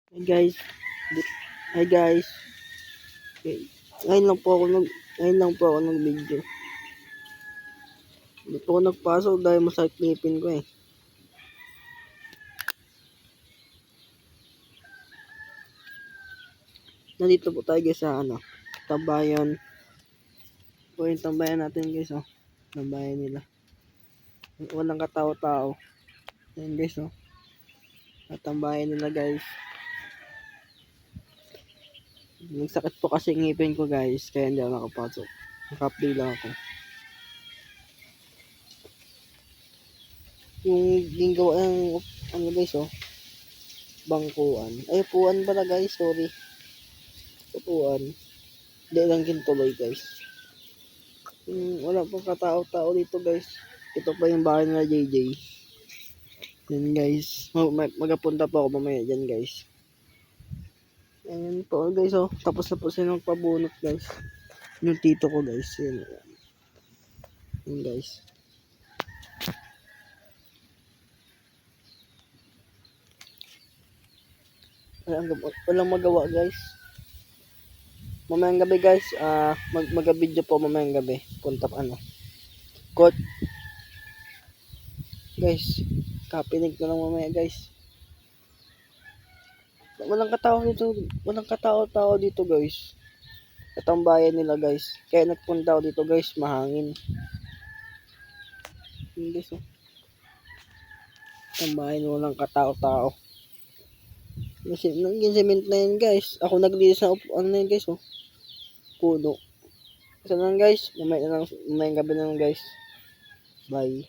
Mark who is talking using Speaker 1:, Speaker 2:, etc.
Speaker 1: Hey guys, hi guys. Okay. Ngayon lang po ako nag-video. Hindi po ako nagpasok dahil masakit ngipin ko eh. Nandito po tayo guys sa tambayan. Po yung tambayan natin guys oh. Tambayan nila. Walang katao-tao. Ayan guys oh. Tambayan nila guys. Nagsakit po kasi ngipin ko guys, kaya hindi ako nakapasok. Naka-update lang ako. Yung gawa ng guys oh, bangkuan. Ay, upuan pala guys, sorry. Upuan. Hindi lang kintuloy guys. Wala pong katao-tao dito guys. Ito pa yung bahay nila JJ. Yan guys. Magapunta po ako mamaya dyan guys. Ayan po guys oh. Tapos na po sila magpabunot guys. Yung tito ko guys. Yan guys. Walang magawa guys. Mamayang gabi guys. Mag-video po mamayang gabi. Punta court. Guys. Kapinig na lang mamaya guys. Walang katao-tao dito guys. Itong bayan nila guys. Kaya nagpunta ako dito guys, mahangin. Hindi so. Itong bayan walang katao-tao. Naging cement na yun guys. Ako naglinis na na yun guys oh. Puno. So lang guys, mamayang gabi na lang guys. Bye.